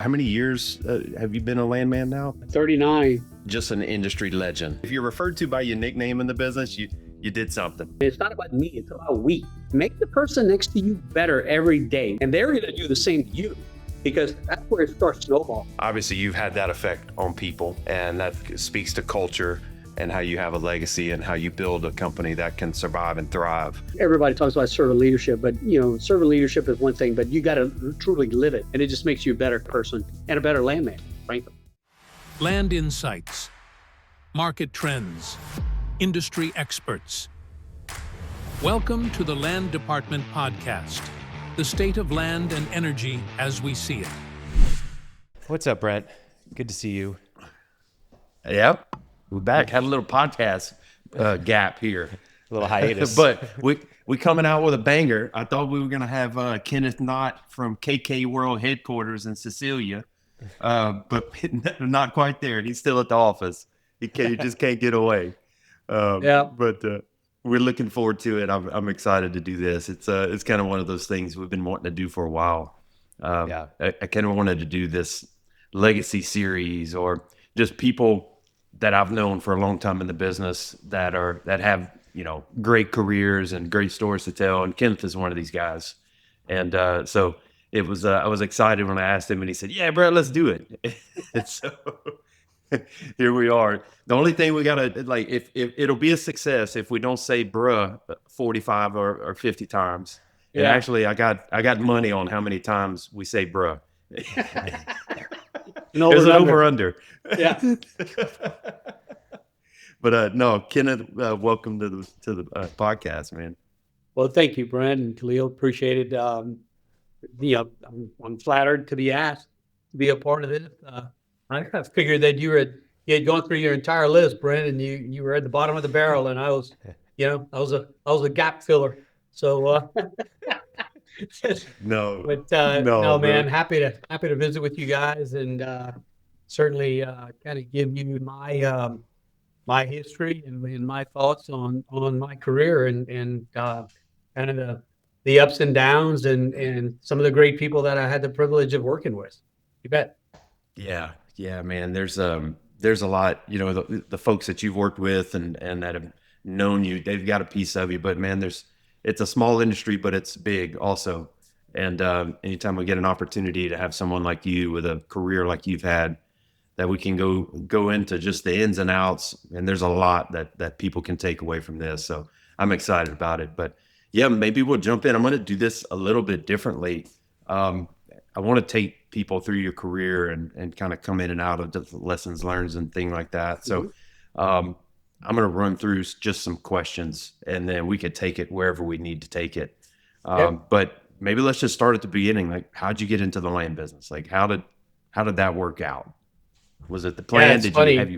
How many years have you been a landman now? 39. Just an industry legend. If you're referred to by your nickname in the business, you did something. It's not about me, it's about we. Make the person next to you better every day, and they're going to do the same to you, because that's where it starts snowballing. Obviously, you've had that effect on people, and that speaks to culture and how you have a legacy and how you build a company that can survive and thrive. Everybody talks about servant leadership, but servant leadership is one thing, but you got to truly live it, and it just makes you a better person and a better landman, frankly. Land insights, market trends, industry experts. Welcome to the Land Department Podcast, the state of land and energy as we see it. What's up, Brent? Good to see you. Yep, we're back. Had a little podcast gap here, A little hiatus. but we coming out with a banger. I thought we were gonna have Kenneth Knott from KK World headquarters in Cecilia, but not quite there. He's still at the office. He just can't get away. But we're looking forward to it. I'm excited to do this. It's kind of one of those things we've been wanting to do for a while. I kind of wanted to do this legacy series, or just people that I've known for a long time in the business that have great careers and great stories to tell. And Kenneth is one of these guys. And so it was. I was excited when I asked him, and he said, "Yeah, Brett, let's do it." And so here we are. The only thing we gotta if it'll be a success if we don't say "bruh" 45 or 50 times. And actually, I got money on how many times we say "bruh." There's an over under. Yeah. But no, Kenneth, welcome to the podcast, man. Well, thank you, Brent and Khalil. Appreciate it. I'm flattered to be asked to be a part of this. I figured that you had gone through your entire list, Brent, and you were at the bottom of the barrel, and I was a gap filler. So No, man, happy to visit with you guys, and certainly kind of give you my history and my thoughts on my career and kind of the ups and downs and some of the great people that I had the privilege of working with. You bet. Yeah, man. There's a lot. The folks that you've worked with and that have known you, they've got a piece of you. But man, it's a small industry, but it's big also. And anytime we get an opportunity to have someone like you with a career like you've had, that we can go into just the ins and outs, and there's a lot that people can take away from this. So I'm excited about it. But yeah, maybe we'll jump in. I'm going to do this a little bit differently. I want to take people through your career and kind of come in and out of the lessons learned and things like that. So I'm going to run through just some questions, and then we could take it wherever we need to take it. But maybe let's just start at the beginning. Like, how'd you get into the land business? Like, how did that work out? Was it the plan?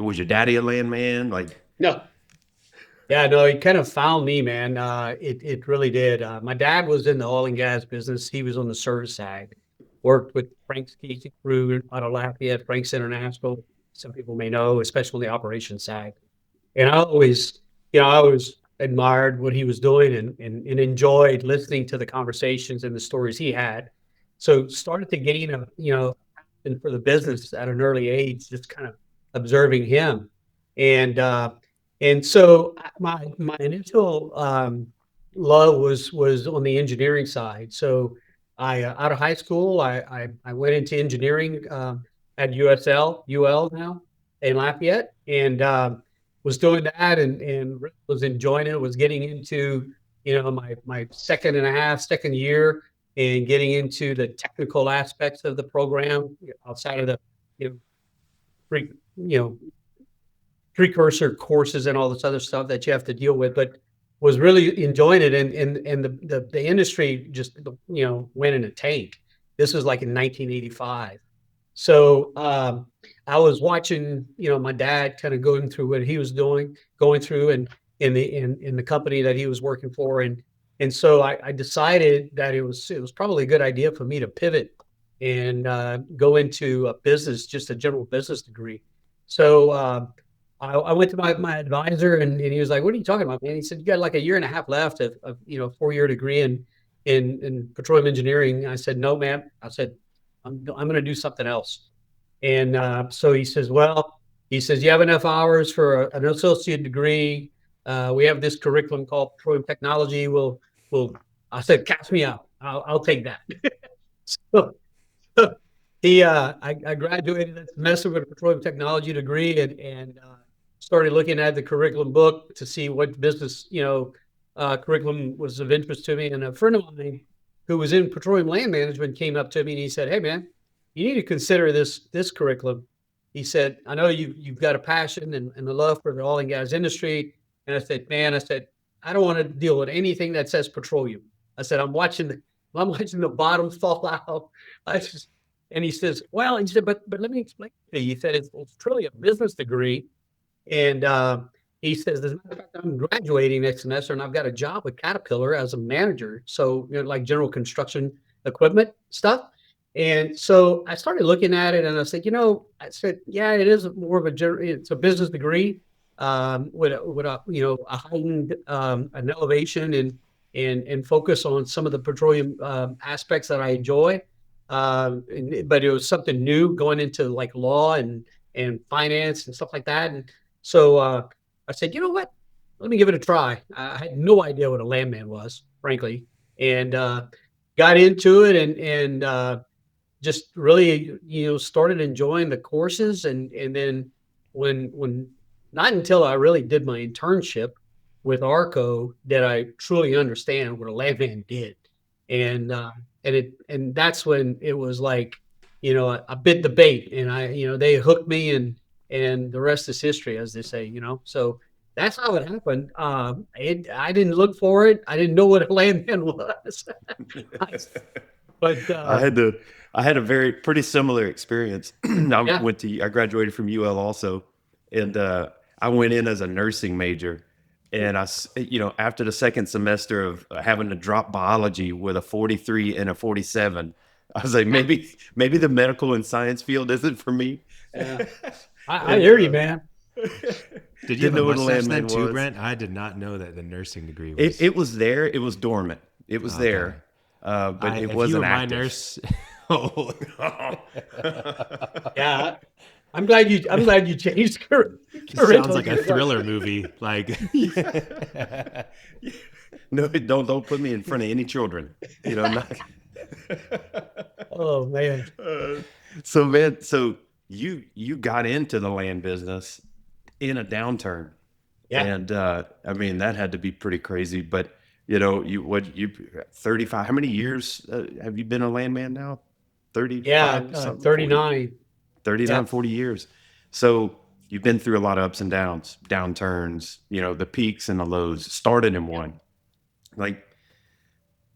Was your daddy a landman? No. Yeah, no, it kind of found me, man. It really did. My dad was in the oil and gas business. He was on the service side. Worked with Frank's Casey Crew out of Lafayette, Frank's International. Some people may know, especially on the operations side. And I always admired what he was doing and enjoyed listening to the conversations and the stories he had. So started to gain and for the business at an early age, just kind of observing him. And so my initial love was on the engineering side. So I out of high school, I went into engineering at UL now in Lafayette, and was doing that and was enjoying it. Was getting into my second year and getting into the technical aspects of the program outside of the precursor courses and all this other stuff that you have to deal with, but was really enjoying it. And the industry just, went in a tank. This was like in 1985. So I was watching, my dad kind of going through what he was going through and in the company that he was working for. And so I decided that it was probably a good idea for me to pivot and go into a business, just a general business degree. So I went to my advisor, and he was like, "What are you talking about, man?" He said, "You got like a year and a half left of 4-year degree in petroleum engineering." I said, "No, man." I said, I'm going to do something else. And so he says, well, you have enough hours for an associate degree. We have this curriculum called petroleum technology. I said, cast me out. I'll take that. So I graduated that semester with a petroleum technology degree and started looking at the curriculum book to see what business, curriculum was of interest to me. And a friend of mine who was in petroleum land management came up to me and he said, hey, man, you need to consider this curriculum. He said, I know you've got a passion and a love for the oil and gas industry. And I said, I don't want to deal with anything that says petroleum. I said, I'm watching the bottoms fall out. And he said, but let me explain. He said, it's truly a business degree. And he says, as a matter of fact, I'm graduating next semester and I've got a job with Caterpillar as a manager. So, like general construction equipment stuff. And so I started looking at it and I said, yeah, it is more of it's a business degree with a heightened an elevation and focus on some of the petroleum aspects that I enjoy. But it was something new going into like law and finance and stuff like that. And so I said, you know what? Let me give it a try. I had no idea what a landman was, frankly, and got into it and just really, started enjoying the courses. And then when not until I really did my internship with ARCO did I truly understand what a landman did. And that's when it was like, I bit the bait and they hooked me and the rest is history, as they say, so that's how it happened. I didn't look for it. I didn't know what a landman was, but I had a pretty similar experience. I graduated from UL also, and I went in as a nursing major. And after the second semester of having to drop biology with a 43 and a 47, I was like, maybe the medical and science field isn't for me. Yeah. I hear you, man. Did you know what a landman was? Too, Brent? I did not know that the nursing degree was. It was there. It was dormant. It was there, but it wasn't active. My nurse. Oh. Yeah. I'm glad you changed her. It sounds like a thriller movie. Like, no, don't put me in front of any children. Not. Oh man. So you got into the land business in a downturn, and that had to be pretty crazy. But you 35? How many years have you been a landman now? 30. 39. 39, 40 years. So you've been through a lot of ups and downs, downturns, the peaks and the lows, started in one. Like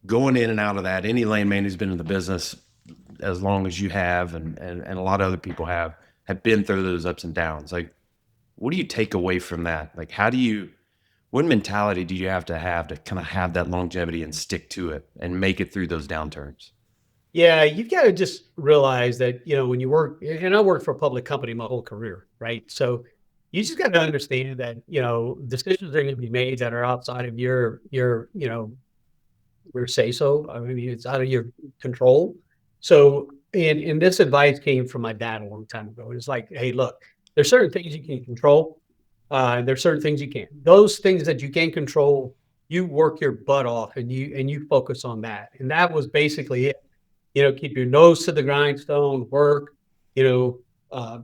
going in and out of that, any landman who's been in the business as long as you have and a lot of other people have been through those ups and downs. Like, what do you take away from that? Like, what mentality do you have to kind of have that longevity and stick to it and make it through those downturns? Yeah, you've got to just realize that, when you work, and I worked for a public company my whole career, right? So you just got to understand that, decisions are going to be made that are outside of your say so. I mean, it's out of your control. So, and this advice came from my dad a long time ago. It's like, hey, look, there's certain things you can control. And there's certain things you can't. Those things that you can control, you work your butt off and you focus on that. And that was basically it. Keep your nose to the grindstone, work, have a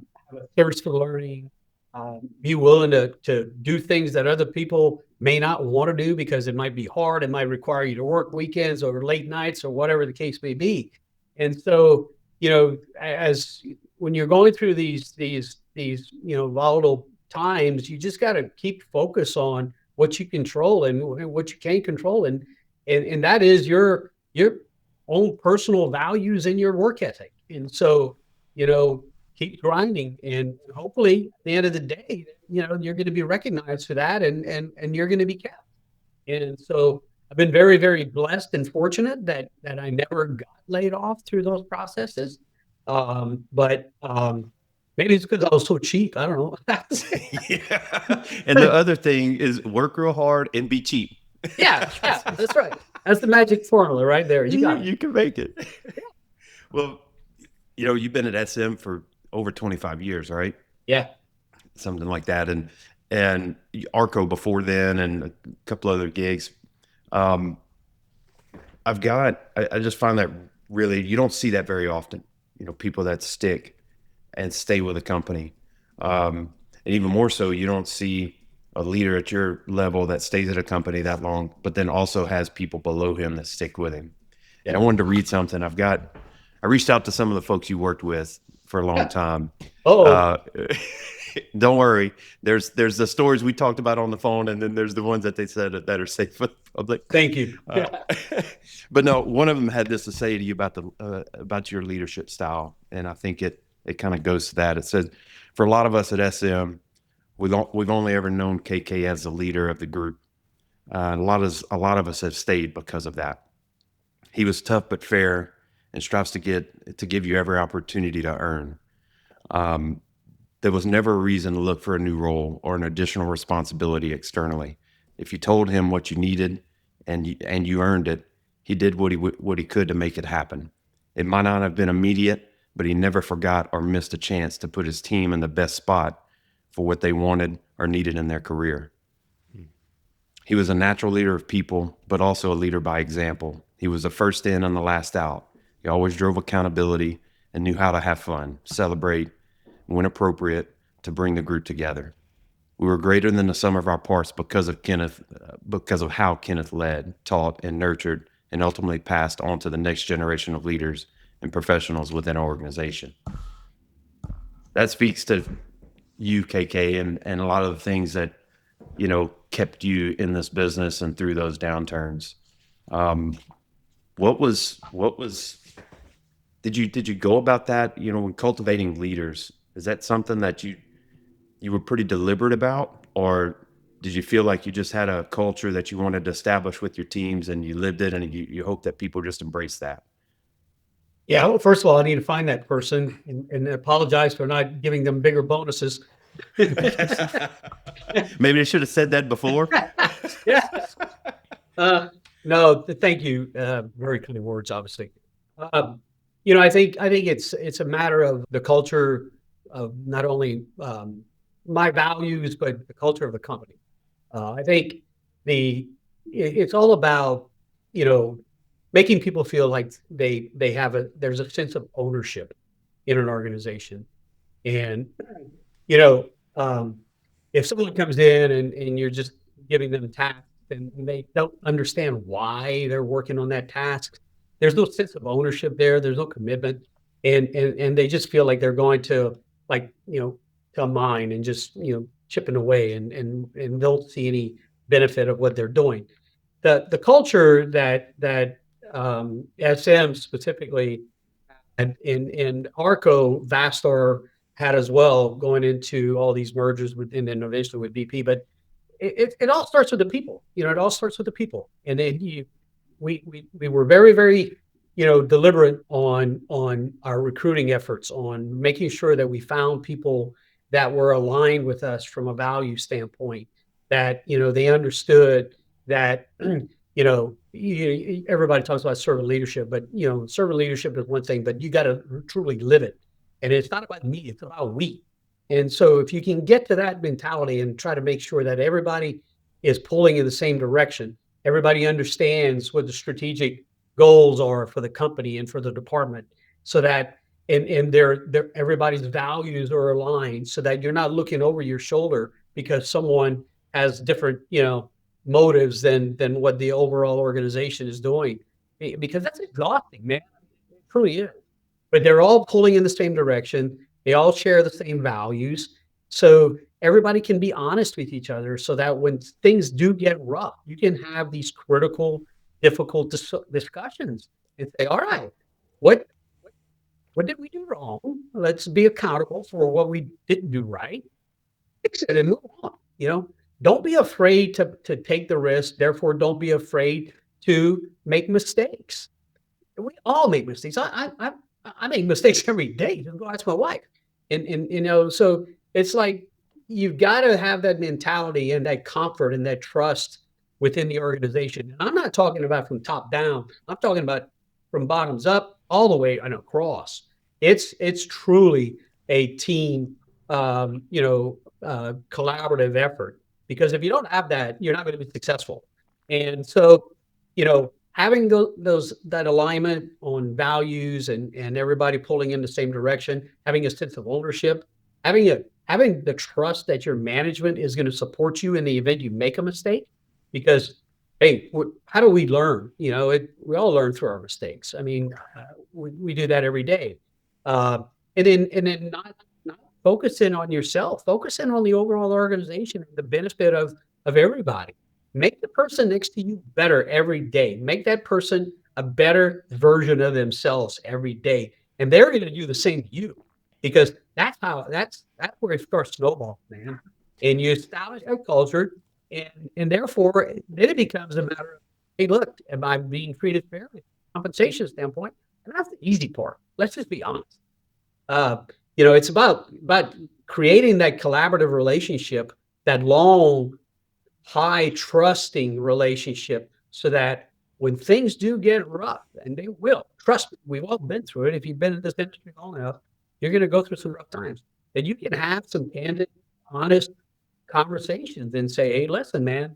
thirst for learning, be willing to do things that other people may not want to do because it might be hard. It might require you to work weekends or late nights or whatever the case may be. And so, as when you're going through these volatile times, you just got to keep focus on what you control and what you can't control. And that is your own personal values and your work ethic. And so, keep grinding and hopefully at the end of the day, you're going to be recognized for that and you're going to be kept. And so I've been very, very blessed and fortunate that I never got laid off through those processes. But maybe it's because I was so cheap. I don't know. Yeah. And the other thing is work real hard and be cheap. Yeah, that's right. That's the magic formula right there. You got it. You can make it. Well, You've been at SM for over 25 years, right? Yeah. Something like that. And ARCO before then and a couple other gigs. I just find that really, you don't see that very often, people that stick and stay with a company. And even more so, you don't see a leader at your level that stays at a company that long, but then also has people below him that stick with him. And I wanted to read something. I reached out to some of the folks you worked with for a long time. Don't worry. There's the stories we talked about on the phone, and then there's the ones that they said that are safe for the public. Thank you. But no, one of them had this to say to you about your leadership style, and I think it kind of goes to that. It says, for a lot of us at SM, we've only ever known KK as the leader of the group. A lot of us have stayed because of that. He was tough but fair, and strives to give you every opportunity to earn. There was never a reason to look for a new role or an additional responsibility externally. If you told him what you needed and you earned it, he did what he could to make it happen. It might not have been immediate, but he never forgot or missed a chance to put his team in the best spot for what they wanted or needed in their career. He was a natural leader of people, but also a leader by example. He was the first in and the last out. He always drove accountability and knew how to have fun, celebrate, when appropriate, to bring the group together. We were greater than the sum of our parts because of how Kenneth led, taught, and nurtured, and ultimately passed on to the next generation of leaders and professionals within our organization. That speaks to you, KK, and a lot of the things that, kept you in this business and through those downturns. Did you go about that, when cultivating leaders? Is that something that you were pretty deliberate about, or did you feel like you just had a culture that you wanted to establish with your teams and you lived it and you hope that people just embrace that? Yeah. Well, first of all, I need to find that person and apologize for not giving them bigger bonuses. Maybe I should have said that before. Yeah. No, thank you. Very kind words, obviously. I think it's a matter of the culture of not only my values, but the culture of the company. I think it's all about, making people feel like there's a sense of ownership in an organization. And, if someone comes in and you're just giving them tasks and they don't understand why they're working on that task, there's no sense of ownership there. There's no commitment. And they just feel like they're going to to a mine and just, chipping away and don't see any benefit of what they're doing. The culture that SM specifically and in ARCO, Vastar had as well, going into all these mergers and then eventually with BP. But it all starts with the people. It all starts with the people. And then we were very, very, deliberate on our recruiting efforts, on making sure that we found people that were aligned with us from a value standpoint, that, they understood that, everybody talks about servant leadership, but, servant leadership is one thing, but you got to truly live it. And it's not about me, it's about we. And so if you can get to that mentality and try to make sure that everybody is pulling in the same direction, everybody understands what the strategic goals are for the company and for the department, so that and everybody's values are aligned, so that you're not looking over your shoulder because someone has different, motives than what the overall organization is doing, because that's exhausting, man. It truly is. But they're all pulling in the same direction. They all share the same values. So everybody can be honest with each other, so that when things do get rough, you can have these critical, difficult discussions and say, all right, what did we do wrong? Let's be accountable for what we didn't do right. Fix it and move on. Don't be afraid to take the risk. Therefore, don't be afraid to make mistakes. We all make mistakes. I make mistakes every day. Just go ask my wife. And so it's like you've got to have that mentality and that comfort and that trust within the organization. And I'm not talking about from top down. I'm talking about from bottoms up all the way and across. It's truly a team, collaborative effort, because if you don't have that, you're not going to be successful. And so, having that alignment on values and everybody pulling in the same direction, having a sense of ownership, having the trust that your management is going to support you in the event you make a mistake, because hey, how do we learn? We all learn through our mistakes. I mean, we do that every day. And then not focusing on yourself, focusing on the overall organization, the benefit of everybody. Make the person next to you better every day. Make that person a better version of themselves every day, and they're going to do the same to you, because that's where it starts snowballing, man. And you establish a culture, and therefore then it becomes a matter of, hey, look, am I being treated fairly? Compensation standpoint, and that's the easy part. Let's just be honest. It's about creating that collaborative relationship, that long, high trusting relationship, so that when things do get rough, and they will, trust me, we've all been through it. If you've been in this industry long enough, you're going to go through some rough times, and you can have some candid, honest conversations and say, hey, listen, man,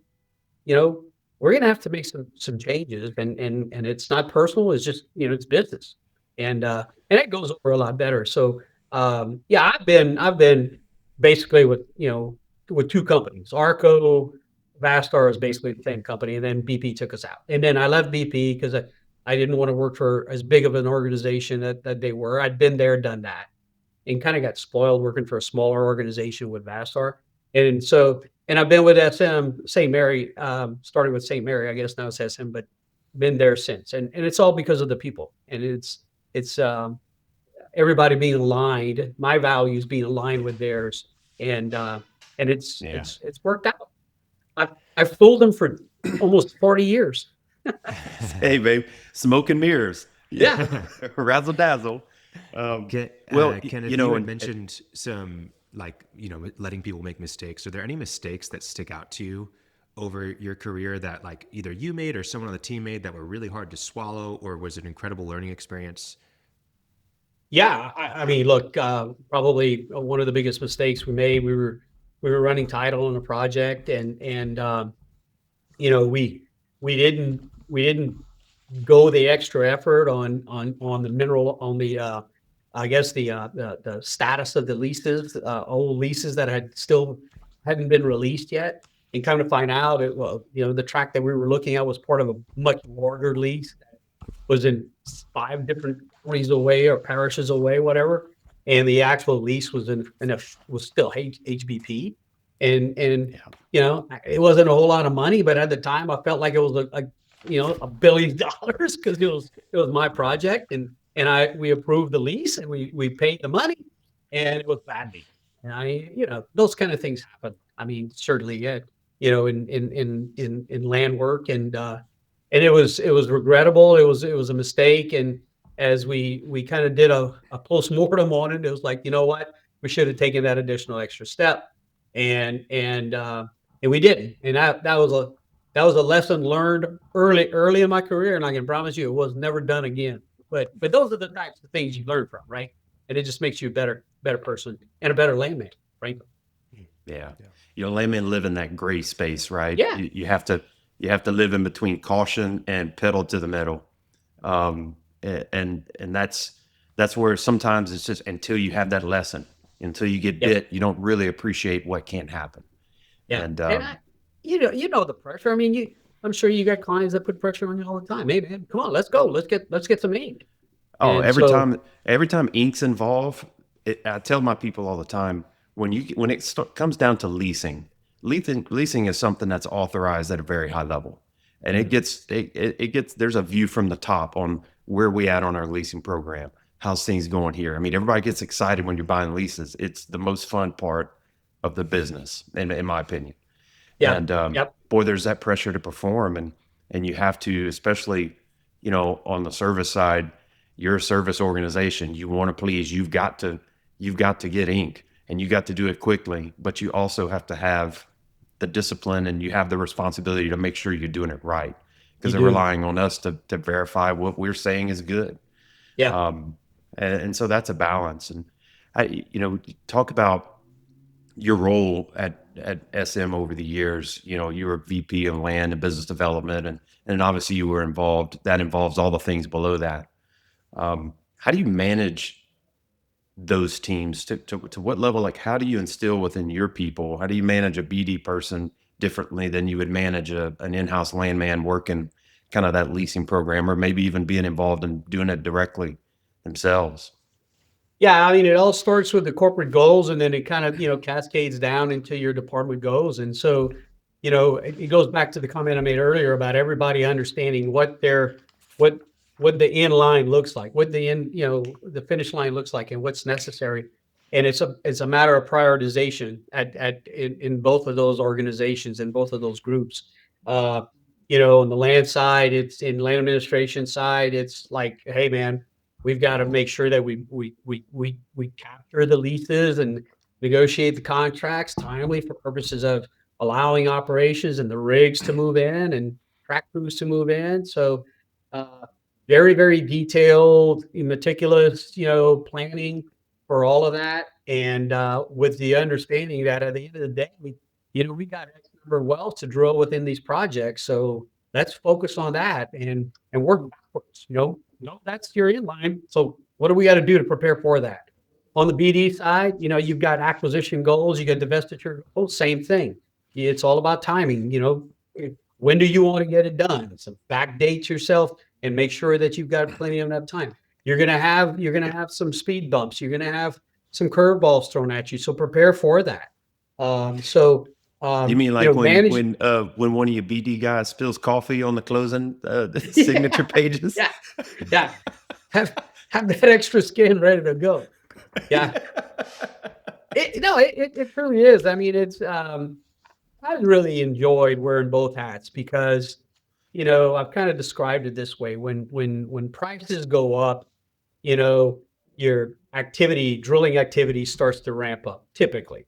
we're going to have to make some changes, and it's not personal. It's just, it's business. And it goes over a lot better. So, I've been basically with two companies. ARCO, Vastar is basically the same company, and then BP took us out. And then I left BP because I didn't want to work for as big of an organization that they were. I'd been there, done that, and kind of got spoiled working for a smaller organization with Vastar. And I've been with St. Mary, started with St. Mary, I guess now it's SM, but been there since. And it's all because of the people. And it's everybody being aligned, my values being aligned with theirs. And it's worked out. I've fooled them for almost 40 years. Hey, babe, smoke and mirrors. Yeah. Razzle dazzle. Kenneth, you had mentioned some, letting people make mistakes. Are there any mistakes that stick out to you over your career that either you made or someone on the team made that were really hard to swallow, or was it an incredible learning experience? Yeah. I mean, look, probably one of the biggest mistakes we made, we were running title on a project, and we didn't go the extra effort on the mineral, on the I guess the status of the leases, old leases that hadn't been released yet, and come to find out, the tract that we were looking at was part of a much larger lease that was in 5 different counties away or parishes away, whatever. And the actual lease was was still HBP, and it wasn't a whole lot of money, but at the time I felt like it was $1 billion, because it was my project, and we approved the lease, and we paid the money, and it was badly. And those kind of things happen. I mean, certainly, yeah, in land work, and it was regrettable. It was a mistake, and as we kind of did a post-mortem on it, it was like, you know what, we should have taken that additional extra step, and we didn't. And that was a lesson learned early in my career, and I can promise you it was never done again. But those are the types of things you learn from, right? And it just makes you a better person and a better landman, right? Yeah. Landmen live in that gray space, right? Yeah. You have to live in between caution and pedal to the metal. And that's where sometimes it's just, until you have that lesson, until you get bit, you don't really appreciate what can happen. Yeah. And the pressure. I mean, I'm sure you got clients that put pressure on you all the time. Hey, man, come on, let's go. Let's get some ink. Oh, and every time ink's involved, I tell my people all the time, when it comes down to leasing is something that's authorized at a very high level, and it gets there's a view from the top on where we at on our leasing program. How's things going here? I mean, everybody gets excited when you're buying leases. It's the most fun part of the business, in my opinion. Yeah. And boy, there's that pressure to perform, and you have to, especially, on the service side, you're a service organization. You want to please. You've got to get ink, and you got to do it quickly. But you also have to have the discipline, and you have the responsibility to make sure you're doing it right, because they're relying on us to verify what we're saying is good. Yeah. And so that's a balance. And talk about your role at SM over the years. You were VP of land and business development, and obviously you were involved. That involves all the things below that. How do you manage those teams to what level? Like, how do you instill within your people? How do you manage a BD person differently than you would manage an in-house landman working kind of that leasing program, or maybe even being involved in doing it directly themselves? Yeah, I mean, it all starts with the corporate goals, and then it kind of, cascades down into your department goals. And so, it goes back to the comment I made earlier about everybody understanding what what the end line looks like, what the finish line looks like, and what's necessary. And it's a matter of prioritization in both of those organizations, in both of those groups. Uh, on the land side, it's in land administration side, it's like, hey man, we've got to make sure that we capture the leases and negotiate the contracts timely for purposes of allowing operations and the rigs to move in and track crews to move in. So, very, very detailed, meticulous, planning for all of that. And with the understanding that at the end of the day, we got X number of wells to drill within these projects. So let's focus on that and work backwards. No, that's your inline. So what do we got to do to prepare for that? On the BD side, you've got acquisition goals, you got divestiture goals, same thing. It's all about timing. When do you want to get it done? So backdate yourself and make sure that you've got plenty of enough time. You're gonna have some speed bumps. You're gonna have some curveballs thrown at you. So prepare for that. You mean like manage. when one of your BD guys spills coffee on the closing signature pages? Yeah, yeah. Have that extra skin ready to go. Yeah. It really is. I mean, it's I really enjoyed wearing both hats because, I've kind of described it this way. When prices go up, your drilling activity starts to ramp up typically.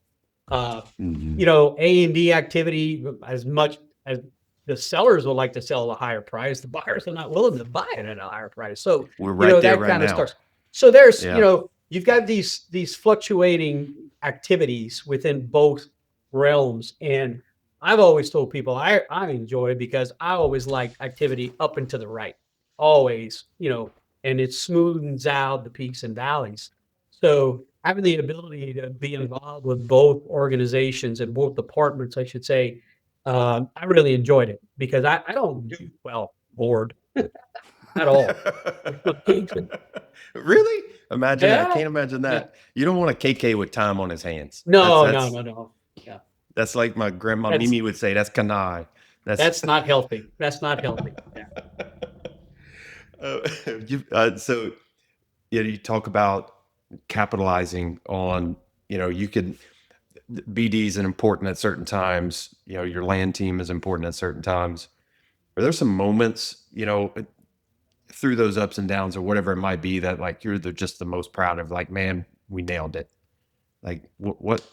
A&D activity, as much as the sellers would like to sell at a higher price, the buyers are not willing to buy it at a higher price. So we're right there that right kind of now. starts. So there's, Yeah. You've got these fluctuating activities within both realms. And I've always told people I enjoy it because I always like activity up and to the right. Always, and it smooths out the peaks and valleys. So having the ability to be involved with both organizations and both departments, I should say, I really enjoyed it because I don't do well bored at all. Really? Imagine that. I Yeah. can't imagine that. You don't want a KK with time on his hands. No. Yeah. That's like my grandma That's- Mimi would say, that's kanai. That's not healthy. That's not healthy. Yeah. So you talk about capitalizing on, BD is important at certain times. Your land team is important at certain times. Are there some moments, through those ups and downs or whatever it might be that like you're just the most proud of? Like, man, we nailed it. Like, what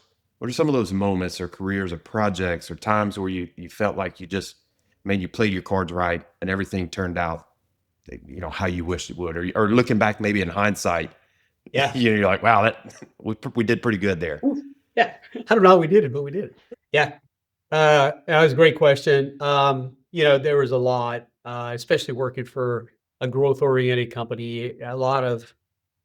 are some of those moments or careers or projects or times where you felt like you played your cards right and everything turned out, how you wished it would, or looking back maybe in hindsight, Yeah. you're like, wow, we did pretty good there. Yeah. I don't know how we did it, but we did it. Yeah. That was a great question. There was a lot, especially working for a growth oriented company, a lot of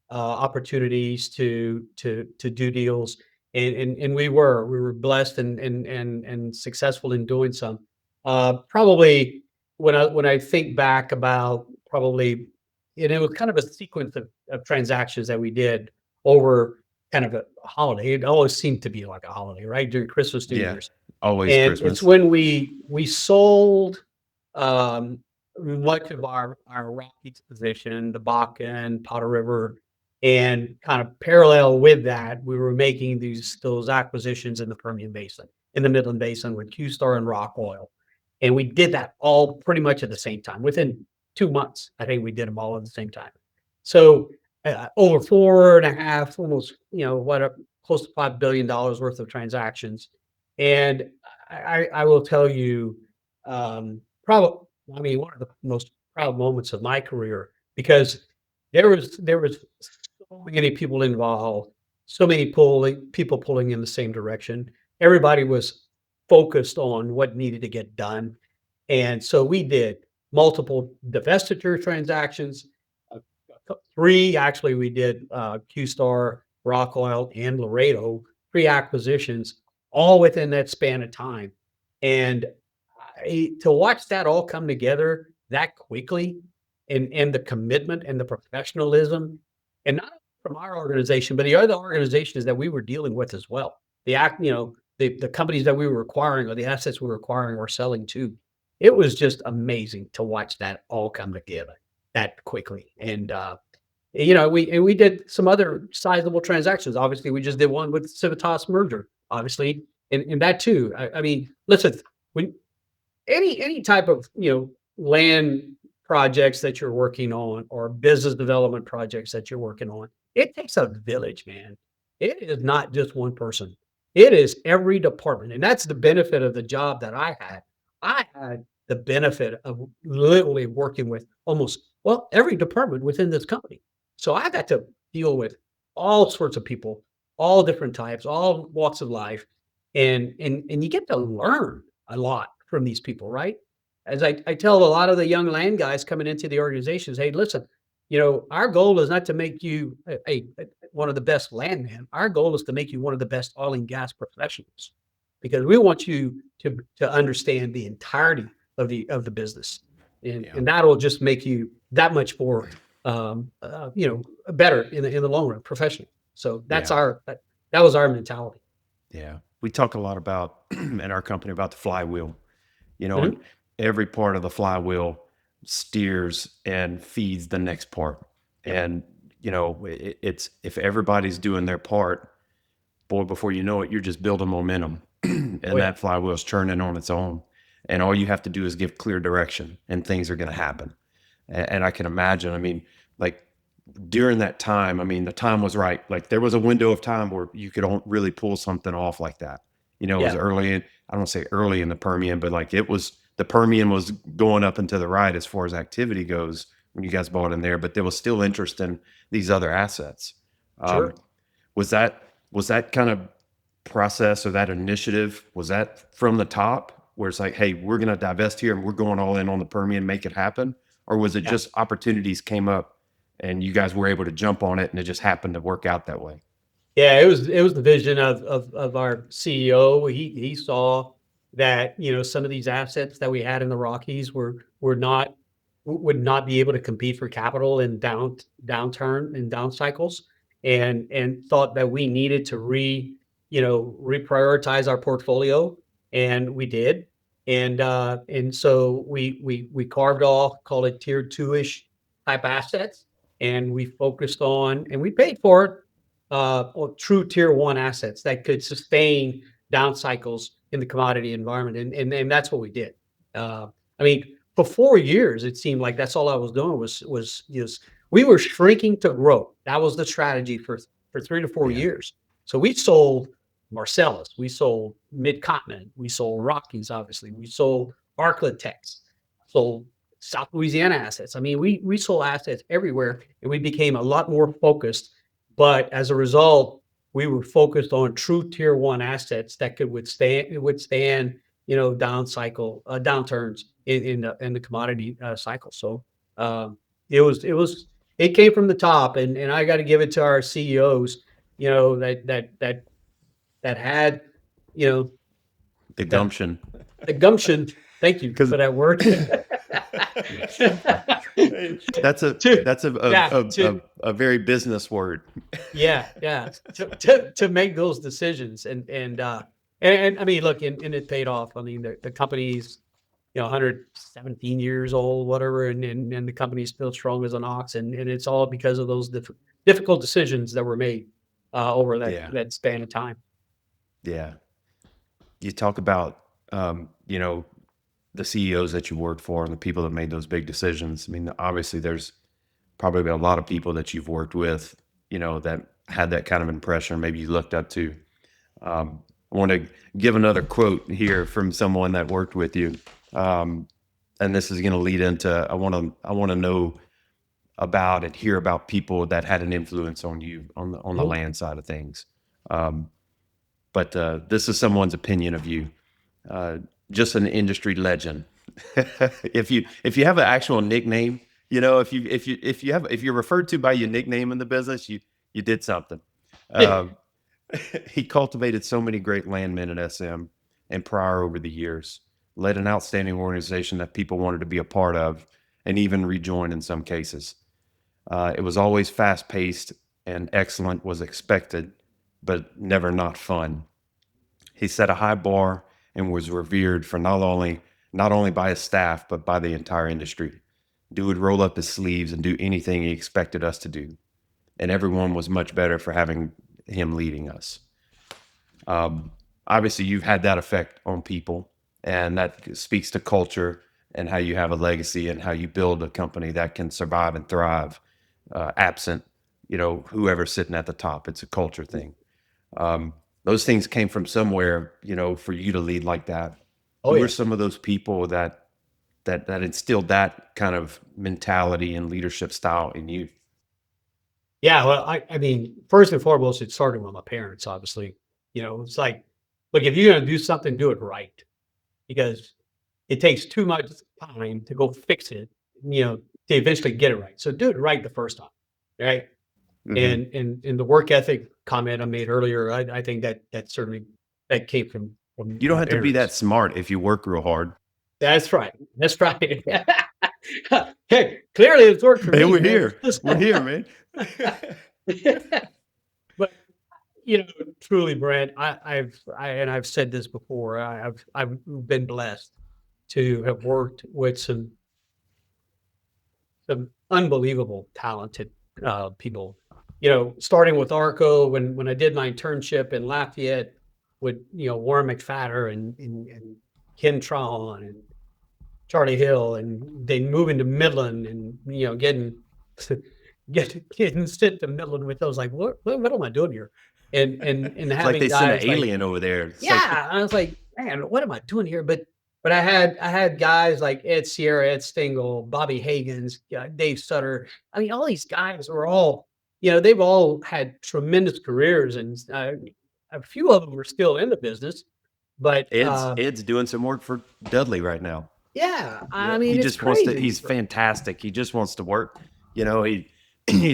opportunities to do deals. And we were blessed and successful in doing some. Probably when I think back about probably, it was kind of a sequence of transactions that we did over kind of a holiday. It always seemed to be like a holiday, right? During Christmas, New Yeah. Year's. Always And Christmas. it's when we sold um, much of our Rockies position, the Bakken, Powder River, and kind of parallel with that, we were making those acquisitions in the Permian Basin, in the Midland Basin with QStar and Rock Oil. And we did that all pretty much at the same time. Within 2 months, I think we did them all at the same time. So over 4.5, almost, close to $5 billion worth of transactions. And I will tell you, probably, one of the most proud moments of my career, because there was so many people involved, so many people pulling in the same direction. Everybody was focused on what needed to get done. And so we did multiple divestiture transactions. uh, Three, actually, we did QStar, Rock Oil, and Laredo, three acquisitions, all within that span of time. And to watch that all come together that quickly, and the commitment and the professionalism, and not from our organization, but the other organizations that we were dealing with as well. The companies that we were acquiring, or the assets we were acquiring or selling to, it was just amazing to watch that all come together that quickly. And we did some other sizable transactions. Obviously, we just did one with Civitas merger, obviously, and that too. I mean, listen, when any type of land projects that you're working on, or business development projects that you're working on, it takes a village, man. It is not just one person. It is every department. And that's the benefit of the job that I had. I had the benefit of literally working with every department within this company. So I got to deal with all sorts of people, all different types, all walks of life. And you get to learn a lot from these people, right? As I tell a lot of the young land guys coming into the organizations, hey, listen, our goal is not to make you one of the best landmen. Our goal is to make you one of the best oil and gas professionals, because we want you to understand the entirety of the business, and that'll just make you that much more better in the long run, professionally. So that's that was our mentality. Yeah. We talk a lot about in our company about the flywheel, Mm-hmm. and every part of the flywheel steers and feeds the next part. And, it's if everybody's doing their part, boy, before you know it, you're just building momentum and that flywheel's turning on its own. And all you have to do is give clear direction and things are going to happen. And I can imagine, I mean, like during that time, I mean, the time was right. Like there was a window of time where you could really pull something off like that. It was early in, I don't say early in the Permian, but like the Permian was going up and to the right as far as activity goes when you guys bought in there, but there was still interest in these other assets. Sure. Was that kind of process, or that initiative, was that from the top where it's like, hey, we're going to divest here and we're going all in on the Permian, make it happen? Or was it just opportunities came up and you guys were able to jump on it and it just happened to work out that way? Yeah, it was the vision of our CEO. He saw that some of these assets that we had in the Rockies would not be able to compete for capital in downturn and down cycles, and thought that we needed to reprioritize our portfolio, and we did. And so we carved off, call it tier 2-ish type assets, and we focused on, and we paid for it, true tier 1 assets that could sustain down cycles in the commodity environment. And that's what we did. I mean, for 4 years, it seemed like that's all I was doing was we were shrinking to grow. That was the strategy for 3 to 4 years. So we sold Marcellus, we sold Mid-Continent, we sold Rockies, obviously, we sold Arklatex, sold South Louisiana assets. I mean, we sold assets everywhere, and we became a lot more focused. But as a result, we were focused on true tier 1 assets that could withstand down cycle downturns in the commodity cycle. So it came from the top, and I got to give it to our CEOs, that had The gumption. the gumption. Thank you for that word. That's a very business word. Yeah. To make those decisions, and I mean, look, and it paid off. I mean, the company's 117 years old, whatever, and the company's still strong as an ox, and it's all because of those difficult decisions that were made over that span of time. Yeah. You talk about the CEOs that you worked for and the people that made those big decisions. I mean, obviously there's probably a lot of people that you've worked with, that had that kind of impression, maybe you looked up to. I want to give another quote here from someone that worked with you. And this is going to lead into, I want to know about and hear about people that had an influence on you on the land side of things. But this is someone's opinion of you. Just an industry legend. If you have an actual nickname, if you're referred to by your nickname in the business, you did something. He cultivated so many great landmen at SM and prior over the years, led an outstanding organization that people wanted to be a part of and even rejoin in some cases. It was always fast-paced and excellent was expected, but never not fun. He set a high bar and was revered for not only by his staff, but by the entire industry. Dude would roll up his sleeves and do anything he expected us to do. And everyone was much better for having him leading us. Obviously, you've had that effect on people, and that speaks to culture and how you have a legacy and how you build a company that can survive and thrive, absent, whoever's sitting at the top. It's a culture thing. Those things came from somewhere, for you to lead like that. Who are some of those people that instilled that kind of mentality and leadership style in you? Yeah, well, I mean, first and foremost, it started with my parents, obviously. It's like, look, if you're going to do something, do it right, because it takes too much time to go fix it, to eventually get it right. So do it right the first time, right? Mm-hmm. And the work ethic comment I made earlier, I think that certainly that came from you don't have to be that smart if you work real hard. That's right. Hey, clearly it's worked for me. We're here. We're here, man. But truly, Brent, I've said this before. I've been blessed to have worked with some unbelievable talented people. Starting with ARCO, when I did my internship in Lafayette with Warren McFadder and Ken Tron and Charlie Hill, and then moving to Midland and getting sent to Midland with those, like, what am I doing here? And having like they guys sent an alien over there. It's I was like, man, what am I doing here? But I had guys like Ed Sierra, Ed Stengel, Bobby Hagens, Dave Sutter. I mean, all these guys were all, they've all had tremendous careers, and a few of them are still in the business. But Ed's doing some work for Dudley right now. Yeah, I mean, he it's just crazy. wants to. He's fantastic. He just wants to work. He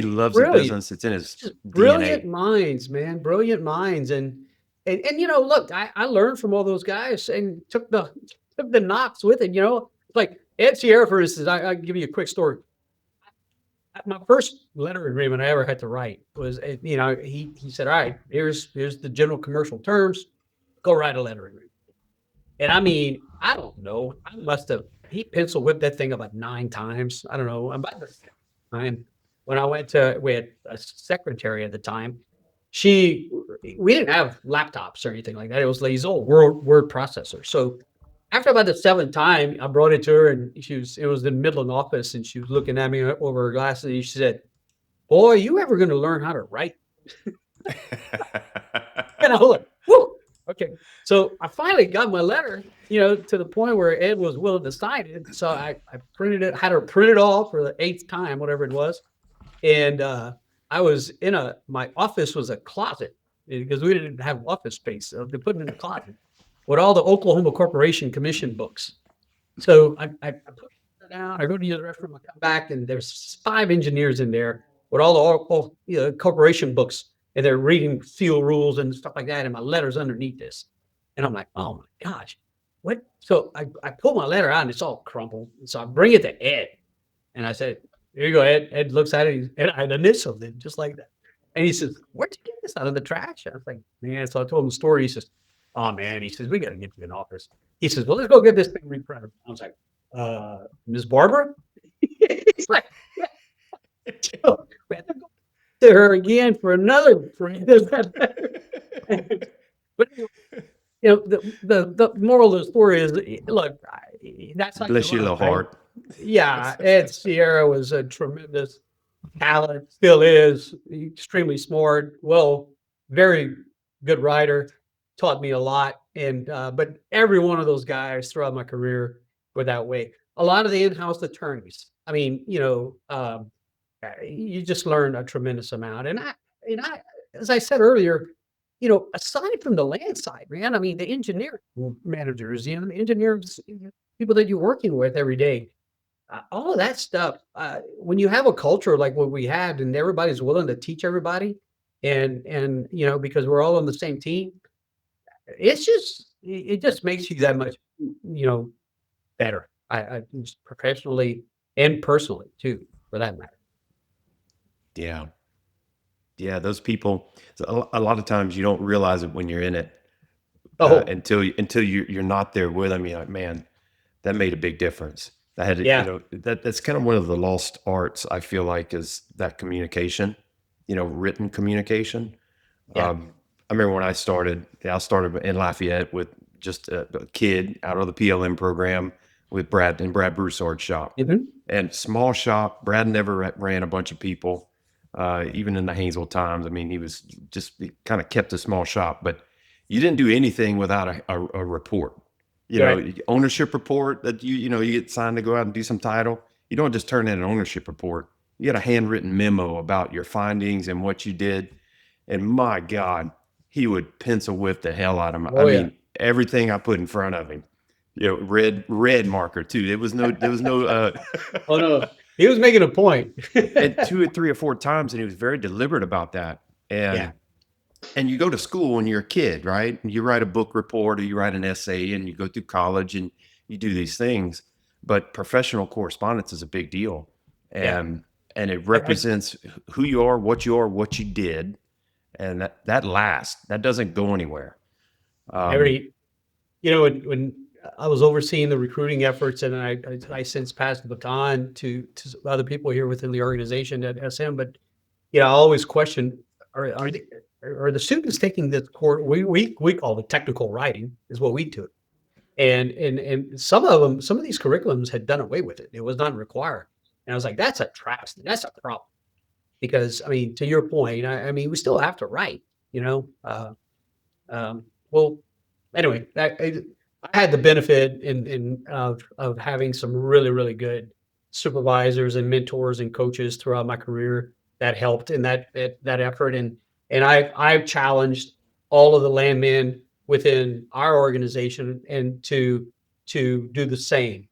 loves the business. It's in his DNA. Brilliant minds, man. Brilliant minds, and look, I learned from all those guys and took the knocks with it. Like Ed Sierra, for instance. I'll give you a quick story. My first letter agreement I ever had to write was, he said, all right, here's the general commercial terms. Go write a letter agreement. And I mean, I don't know. He pencil whipped that thing about 9 times. I don't know. About the time when we had a secretary at the time. We didn't have laptops or anything like that. It was these old word processors. So after about the 7th time, I brought it to her, and it was in the Midland office, and she was looking at me over her glasses, and she said, "Boy, you ever going to learn how to write?" And I was like, "Whoa." Okay, so I finally got my letter, to the point where Ed was willing to sign it. So I printed it, had her print it off for the 8th time, whatever it was. And I was my office was a closet because we didn't have office space. So they put it in a closet with all the Oklahoma Corporation Commission books. So I put it down, I go to the restroom, I come back, and there's 5 engineers in there with all the corporation books. And they're reading seal rules and stuff like that, and my letter's underneath this. And I'm like, oh my gosh, what? So I pull my letter out, and it's all crumpled. And so I bring it to Ed, and I said, here you go, Ed. Ed looks at it, and I initialed it just like that. And he says, where'd you get this out of the trash? I was like, man. So I told him the story. He says, oh man. He says, we got to get you an office. He says, well, let's go get this thing reprinted. I was like, Ms. Barbara? He's like, yeah. We had to go to her again for another print. But the moral of the story is, look, that's not bless your little heart. Yeah, Ed Sierra was a tremendous talent, still is, extremely smart, very good writer, taught me a lot. And but every one of those guys throughout my career were that way. A lot of the in-house attorneys. I mean, you just learn a tremendous amount. And I, as I said earlier, aside from the land side, man, I mean, the engineer managers, the engineers, people that you're working with every day, all of that stuff. When you have a culture like what we had, and everybody's willing to teach everybody, and because we're all on the same team, it just makes you that much, better. I just professionally and personally too, for that matter. Yeah. Yeah. Those people, a lot of times you don't realize it when you're in it Oh, until you're not there with them. You're like, man, that made a big difference. I had, yeah, that's kind of one of the lost arts, I feel like, is that communication, written communication. yeah. I remember when I started in Lafayette with just a kid out of the PLM program with Brad in Brad Broussard's shop. Mhm. And small shop. Brad never ran a bunch of people, even in the Haynesville times. I mean, he kind of kept a small shop, but you didn't do anything without a report. Right. Ownership report that you get signed to go out and do some title. You don't just turn in an ownership report. You get a handwritten memo about your findings and what you did. And my God, he would pencil whip the hell out of me. I Oh, yeah. mean, everything I put in front of him, red marker too. There was no Oh, no. He was making a point. and 2 or 3 or 4 times, and he was very deliberate about that. Yeah. And you go to school when you're a kid, right? And you write a book report or you write an essay, and you go through college and you do these things. But professional correspondence is a big deal, Yeah. and it represents who you are, what you did, and that lasts. That doesn't go anywhere. When I was overseeing the recruiting efforts, and I since passed the baton to other people here within the organization at SM, but I always question, are the students taking this course? We call it technical writing, is what we do. And some of these curriculums had done away with it. It was not required. And I was like, that's a travesty. That's a problem. Because I mean, to your point, I mean, we still have to write, well, anyway, I had the benefit of having some really, really good supervisors and mentors and coaches throughout my career that helped in that effort. And I've challenged all of the landmen within our organization and to do the same.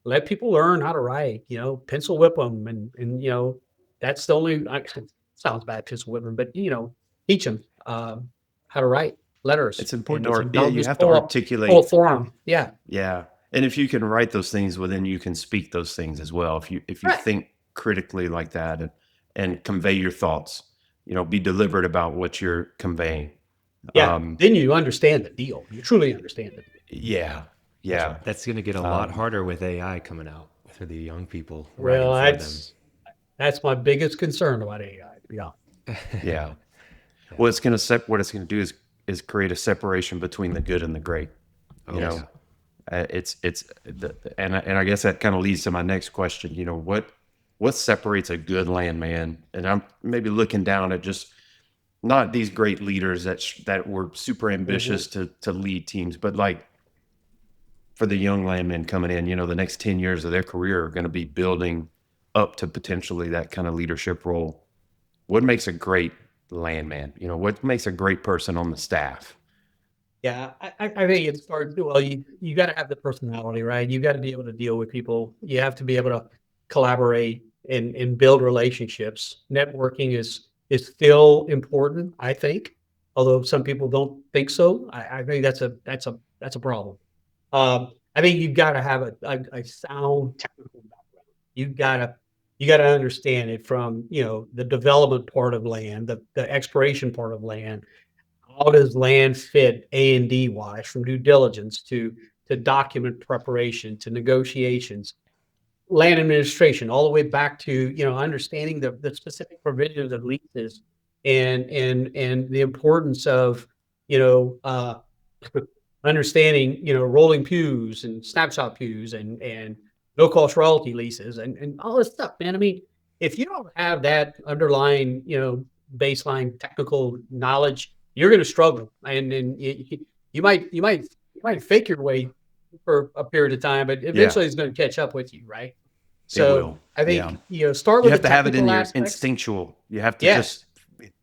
Let people learn how to write. Pencil whip them, and that's the only. Sounds bad, pencil whip them, but teach them how to write letters. It's important And to, don't you just have to pull articulate. a form. Yeah. Yeah. And if you can write those things, well, then you can speak those things as well. If you Right. think critically like that and convey your thoughts, be deliberate about what you're conveying. Yeah. Then you understand the deal. You truly understand it. Yeah. Yeah. That's going to get a lot harder with AI coming out for the young people Well, writing for them. that's my biggest concern about AI. Yeah. Yeah. Well, what it's going to do is create a separation between the good and the great. And I guess that kind of leads to my next question. What separates a good landman? And I'm maybe looking down at just not these great leaders that were super ambitious to lead teams, but like for the young landmen coming in, the next 10 years of their career are going to be building up to potentially that kind of leadership role. What makes a great landman? What makes a great person on the staff? Yeah, I think it starts. Well, you got to have the personality, right? You got to be able to deal with people. You have to be able to collaborate and build relationships. Networking is still important, I think, although some people don't think so. I think that's a problem. I think you've got to have a sound technical background. You gotta understand it from the development part of land, the exploration part of land. How does land fit A&D wise, from due diligence to document preparation to negotiations, land administration, all the way back to understanding the specific provisions of leases and the importance of understanding rolling pews and snapshot pews and no cost royalty leases and all this stuff, man. I mean, if you don't have that underlying baseline technical knowledge, you're going to struggle, and you might fake your way for a period of time, but eventually it's going to catch up with you, right? So will. I think, Yeah. start You with have the to have it in technical your aspects. instinctual. You have to Yes.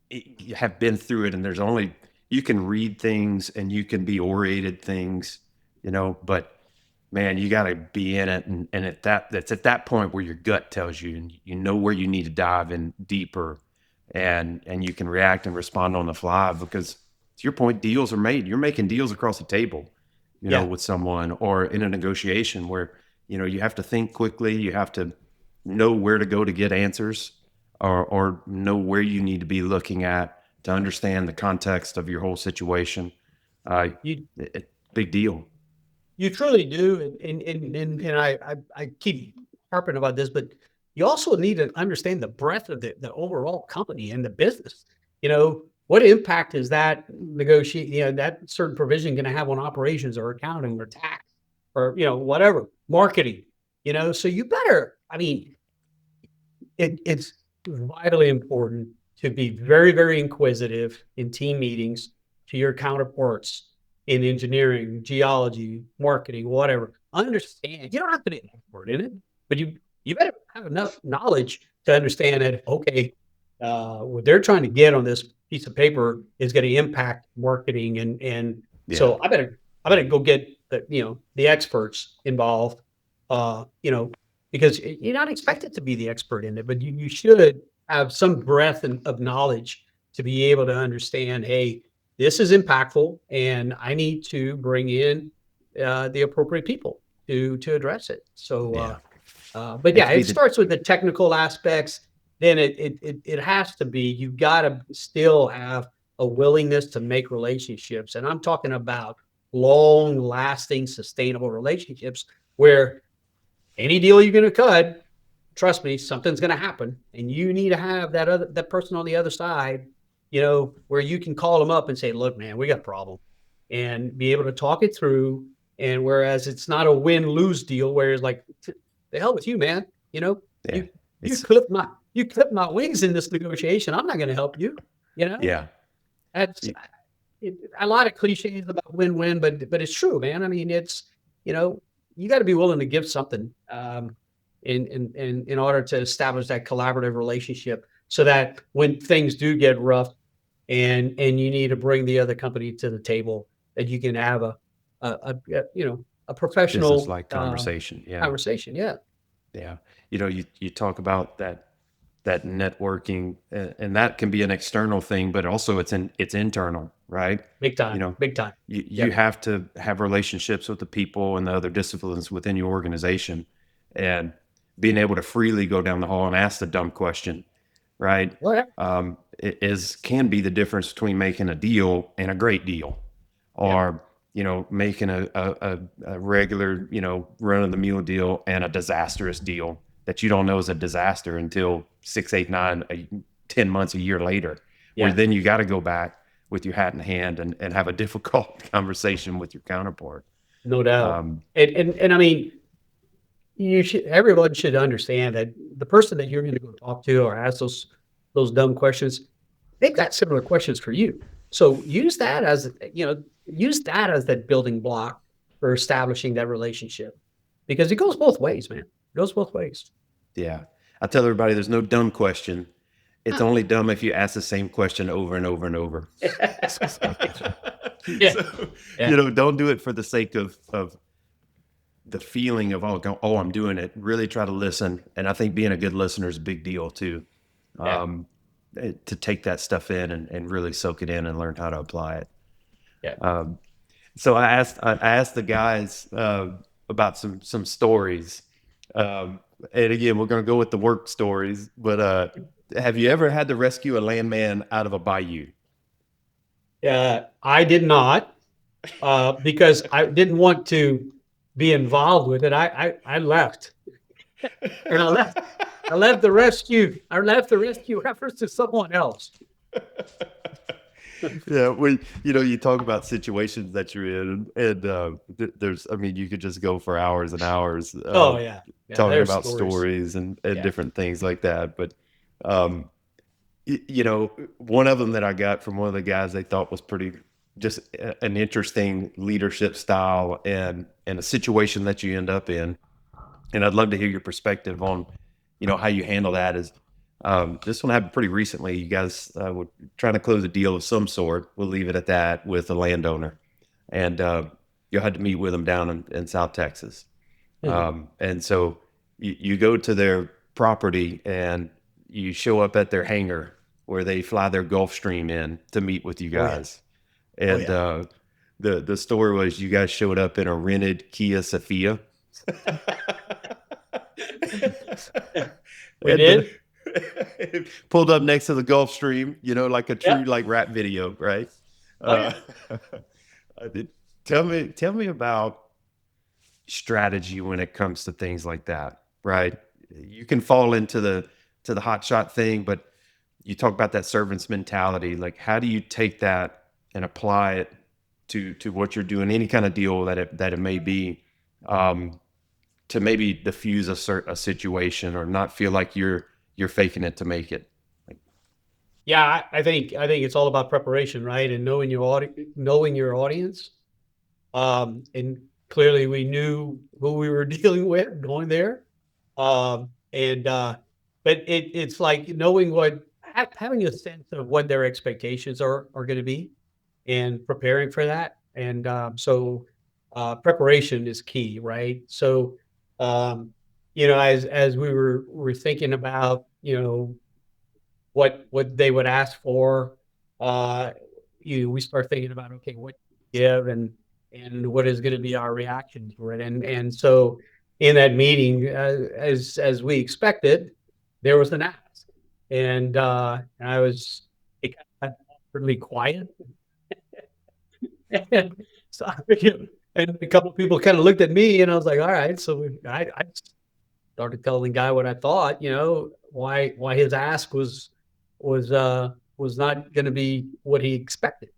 you have been through it, and there's only, you can read things and you can be oriented things, but man, you got to be in it. And that's at that point where your gut tells you, and you know where you need to dive in deeper, and you can react and respond on the fly, because to your point, deals are made. You're making deals across the table, Yeah. with someone, or in a negotiation where, you have to think quickly. You have to know where to go to get answers, or know where you need to be looking at to understand the context of your whole situation. You Big deal. You truly do, and I keep harping about this, but you also need to understand the breadth of the overall company and the business. What impact is that that certain provision going to have on operations or accounting or tax or whatever, marketing. So you better. I mean, it's vitally important to be very, very inquisitive in team meetings to your counterparts in engineering, geology, marketing, whatever. Understand. You don't have to be an expert in it, but you better have enough knowledge to understand that, okay, what they're trying to get on this piece of paper is going to impact marketing, and so I better go get the experts involved, because you're not expected to be the expert in it, but you should have some breadth of knowledge to be able to understand, hey, this is impactful, and I need to bring in the appropriate people to address it. So, but yeah, it starts with the technical aspects. Then it has to be, you've got to still have a willingness to make relationships, and I'm talking about long-lasting, sustainable relationships where any deal you're going to cut, trust me, something's going to happen, and you need to have that person on the other side, where you can call them up and say, "Look, man, we got a problem," and be able to talk it through. And whereas it's not a win-lose deal, where it's like, "The hell with you, man," you clip my wings in this negotiation. I'm not going to help you. Yeah. That's a lot of cliches about win-win, but it's true, man. I mean, it's you got to be willing to give something in order to establish that collaborative relationship, so that when things do get rough and you need to bring the other company to the table, that you can have a professional Business-like conversation. conversation. Yeah. Yeah. You talk about that networking, and that can be an external thing, but also it's internal, right? Big time. Big time. You have to have relationships with the people and the other disciplines within your organization, and being able to freely go down the hall and ask the dumb question, right? Can be the difference between making a deal and a great deal, or making a regular run of the mill deal and a disastrous deal that you don't know is a disaster until 6, 8, 9, 10 months, a year later, where then you got to go back with your hat in hand and have a difficult conversation with your counterpart. No doubt. And I mean, everyone should understand that the person that you're going to go talk to or ask those dumb questions, they've got similar questions for you. So use that as that building block for establishing that relationship, because it goes both ways, man. It goes both ways. Yeah. I tell everybody there's no dumb question. It's only dumb if you ask the same question over and over and over. Don't do it for the sake of the feeling of, oh, I'm doing it. Really try to listen. And I think being a good listener is a big deal too. To take that stuff in and really soak it in and learn how to apply it. Yeah. So I asked the guys about some stories. And again, we're going to go with the work stories, but have you ever had to rescue a landman out of a bayou? I did not, because I didn't want to be involved with it. I left, and I left the rescue efforts to someone else. Yeah, you talk about situations that you're in, and you could just go for hours and hours. Talking about stories and different things like that. But, one of them that I got from one of the guys they thought was pretty, just an interesting leadership style and a situation that you end up in. and I'd love to hear your perspective on, how you handle that. Is this one happened pretty recently? You guys were trying to close a deal of some sort. We'll leave it at that, with a landowner, and you had to meet with them down in South Texas. And so you go to their property and you show up at their hangar where they fly their Gulfstream in to meet with you guys. And the story was you guys showed up in a rented Kia Sophia. We did. Pulled up next to the Gulfstream, like a true like rap video, right? I did. Tell me about strategy when it comes to things like that, right? You can fall into the hot shot thing, but you talk about that servant's mentality. Like, how do you take that and apply it to what you're doing, any kind of deal that it may be, to maybe diffuse a situation or not feel like you're faking it to make it? Yeah, I think it's all about preparation, right? And knowing your audience. And clearly we knew who we were dealing with going there. But it's like knowing having a sense of what their expectations are going to be, and preparing for that. And so preparation is key, right? So as we were thinking about what they would ask for, we start thinking about, okay, what to give, and what is going to be our reaction to it. And so in that meeting, as we expected, there was an ask, and I was awkwardly quiet. And so, and a couple of people kind of looked at me, and I was like, all right. So I started telling the guy what I thought, why his ask was not going to be what he expected.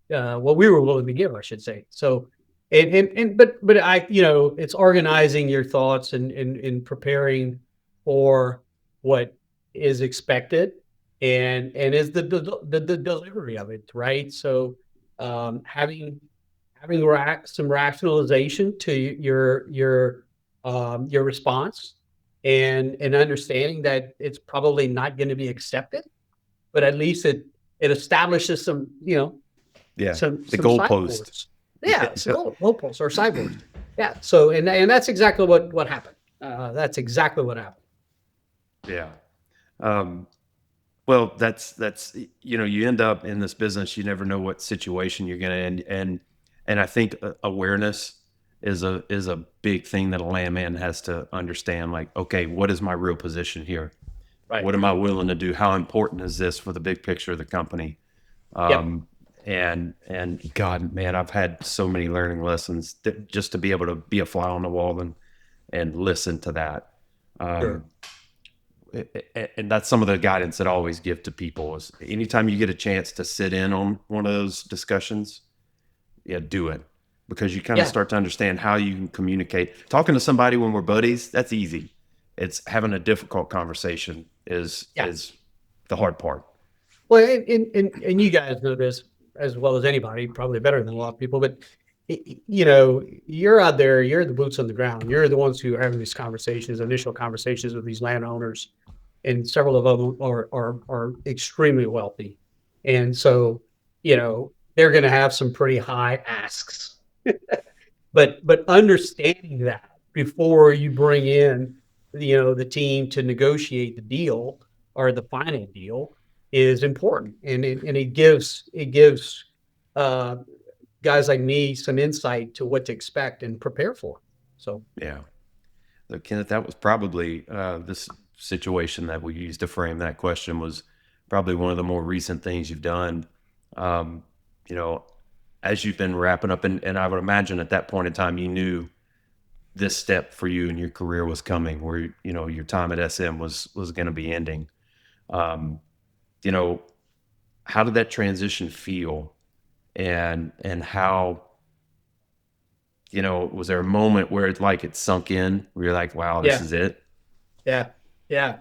What we were willing to give, I should say. So, but I, it's organizing your thoughts and preparing for what is expected, and is the delivery of it, right? So, having some rationalization to your response, and understanding that it's probably not going to be accepted, but at least it establishes some, some goalpost. sideboards. Yeah, goalposts or sideboards. Yeah. So, and that's exactly what happened. That's exactly what happened. Yeah. Well, that's you end up in this business. You never know what situation you're going to end, and I think awareness is a big thing that a landman has to understand. Like, okay, what is my real position here? Right. What am I willing to do? How important is this for the big picture of the company? And God, man, I've had so many learning lessons just to be able to be a fly on the wall and listen to that. Sure. And that's some of the guidance that I always give to people is anytime you get a chance to sit in on one of those discussions, do it, because you kind of start to understand how you can communicate. Talking to somebody when we're buddies, that's easy. It's having a difficult conversation is the hard part. Well, and you guys know this as well as anybody, probably better than a lot of people, but you're out there, you're the boots on the ground. You're the ones who are having these initial conversations with these landowners, and several of them are extremely wealthy. And so, they're going to have some pretty high asks, but understanding that before you bring in, the team to negotiate the deal or the final deal is important. And it gives guys like me some insight to what to expect and prepare for. So, yeah. So, Kenneth, that was probably this situation that we used to frame that question was probably one of the more recent things you've done. As you've been wrapping up, and I would imagine at that point in time, you knew this step for you in your career was coming, where, your time at SM was going to be ending. How did that transition feel? And how, was there a moment where it sunk in, where you're like, wow, this is it? Yeah. Yeah.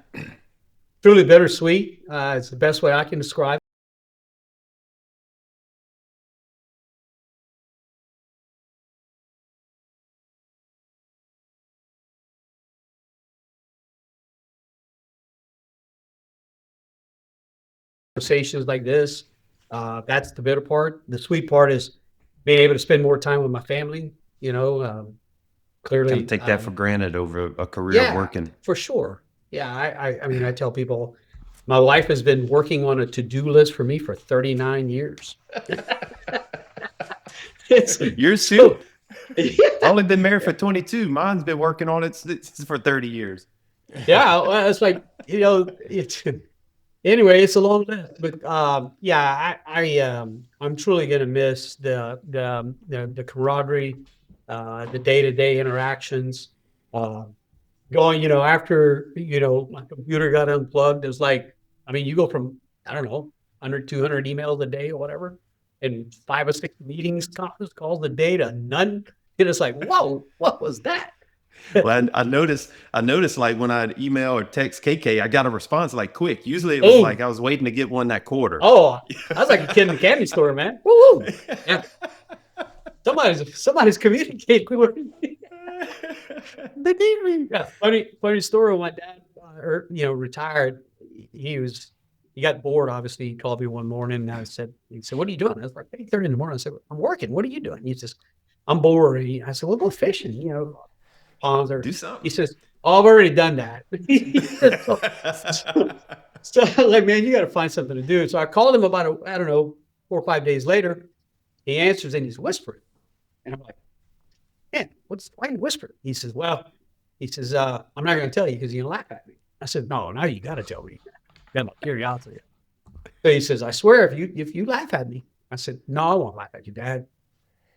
Truly bittersweet. It's the best way I can describe conversations like this. That's the bitter part. The sweet part is being able to spend more time with my family. Clearly, Kind of take that for granted over a career working. for sure. Yeah, I mean, I tell people, my wife has been working on a to-do list for me for 39 years. Yours too. Only been married for 22. Mine's been working on it for 30 years. Yeah, well, it's like, anyway, it's a long list, but I'm truly gonna miss the camaraderie, the day-to-day interactions. Going, after my computer got unplugged, it was like, I mean, you go from, I don't know, 100, 200 emails a day or whatever, and 5 or 6 meetings, conference calls a day to none. And it's like, whoa, what was that? Well, I noticed like when I'd email or text KK, I got a response like quick. Usually it was like I was waiting to get one that quarter. Oh, I was like a kid in the candy store, man. Woo! Yeah. Somebody's communicating with me. They need me. Yeah, funny story. When my dad, retired, he got bored. Obviously, he called me one morning, and he said, "What are you doing?" I was like, 8:30 in the morning. I said, "I'm working. What are you doing?" He says, "I'm bored." I said, "We'll go fishing. Ponds or do something." He says, "Oh, I've already done that." So I was like, "Man, you got to find something to do." So I called him about 4 or 5 days later. He answers and he's whispering, and I'm like, "Man, why are you whispering?" He says, "I'm not going to tell you because you're going to laugh at me." I said, "No, now you got to tell me. Got my curiosity." So he says, "I swear, if you laugh at me." I said, "No, I won't laugh at you, Dad."